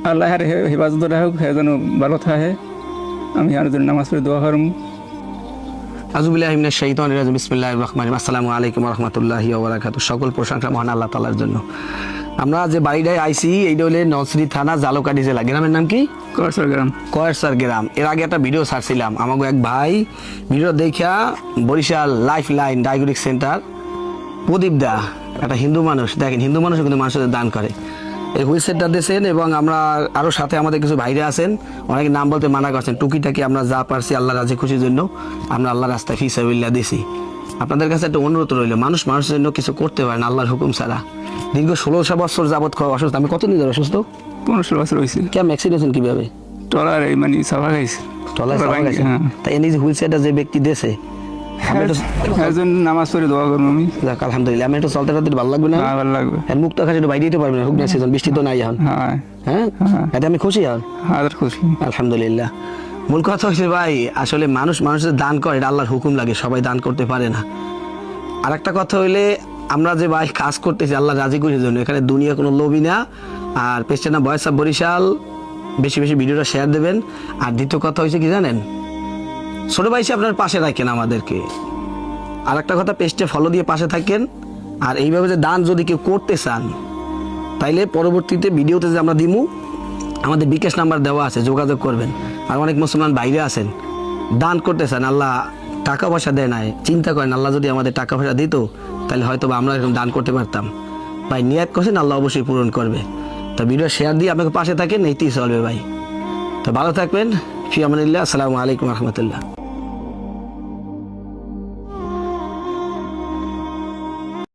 আল্লাহ হেফাজত রাখুক, হে যেন ভালো থাকে। আমি আর জন্য নামাজ পড়ে দোয়া করুম। আযুবিল্লাহি মিনাশ শাইতানির রাজিম। বিসমিল্লাহির রহমানির রহিম। আসসালামু আলাইকুম ওয়া রাহমাতুল্লাহি ওয়া বারাকাতুহু। সকল প্রশংসা মহান আল্লাহ তাআলার জন্য। আমরা যে বাড়িটায় আইছি এইটা হলে নওসরি থানা জালকাঠি জেলা। গ্রামের নাম কি? কয়েকশো গ্রাম। কয়েরসার গ্রাম। এর আগে একটা ভিডিও ছাড়ছিলাম, আমাকে এক ভাই ভিডিও দেখা Barishal life line diagnostic centre Pradip দা, একটা হিন্দু মানুষ, দেখেন হিন্দু মানুষ কিন্তু মানুষের দান করে, এই হুইল সেটটা দিয়েছেন। এবং আমরা আরও সাথে আমাদের কিছু ভাইরা আছেন, অনেকে নাম বলতে মানা করছেন। টুকিটাকি আমরা যা পারছি আল্লাহ রাজি খুশির জন্য আমরা আল্লাহ রাস্তায় ফি সাবিলিল্লাহ দিছি। আপনাদের কাছে একটা অনুরোধ রইল, মানুষ মানুষের জন্য কিছু করতে পারে না আল্লাহর হুকুম ছাড়া। দীর্ঘ 16 বছর যাবৎ অসুস্থ। আমি কতদিন ধরে অসুস্থ? 15 বছর হয়েছে। কেমন অ্যাক্সিডেন্ট কীভাবে? টলার এই মানে সাফা খাইছে। হ্যাঁ। তাই এই যে হুইল চেয়ারটা যে ব্যক্তি দিয়েছে, একজন নামাজ পড়ে দোয়া করবো আমি। যাক আলহামদুলিল্লাহ। আমি একটু চলতে চলতে ভালো লাগবে না? ভালো লাগবে। আর মুক্ত আকাশে একটু বাইরে দিতে পারবেন, হুক না সিজন, বৃষ্টি তো নাই এখন। হ্যাঁ হ্যাঁ, এতে আমি খুশি হন। হাজার খুশি আলহামদুলিল্লাহ। মূল কথা হচ্ছে ভাই, আসলে মানুষ মানুষের দান করে, এটা আল্লাহর হুকুম লাগে, সবাই দান করতে পারে না। আর একটা কথা হইলে, আমরা যে ভাই কাজ করতেছি আল্লাহ রাজি করার জন্য, এখানে দুনিয়া কোনো লোভী না। আর পেজটা না ভয়েস অফ বরিশাল, বেশি বেশি ভিডিওটা শেয়ার দেবেন। আর দ্বিতীয় কথা হয়েছে কি জানেন, ছোট ভাই আপনার পাশে রাখেন আমাদেরকে। আর একটা কথা, পেজটা ফলো দিয়ে পাশে থাকেন। আর এইভাবে যে দান যদি কেউ করতে চান, তাইলে পরবর্তীতে ভিডিওতে যে আমরা দিমু, আমাদের বিকাশ নাম্বার দেওয়া আছে, যোগাযোগ করবেন। আর অনেক মুসলমান বাইরে আছেন, দান করতে চান, আল্লাহ টাকা পয়সা দেয় নাই, চিন্তা করেন আল্লাহ যদি আমাদের টাকা পয়সা দিত, তাহলে হয়তো বা আমরা এরকম দান করতে পারতাম। ভাই নিয়াত করছেন, আল্লাহ অবশ্যই পূরণ করবে। তো ভিডিও শেয়ার দিয়ে আপনাকে পাশে থাকেন, এইতেই চলবে ভাই। তো ভালো থাকবেন। ফি আমানিল্লাহ। আসসালামু আলাইকুম রহমতুল্লাহ।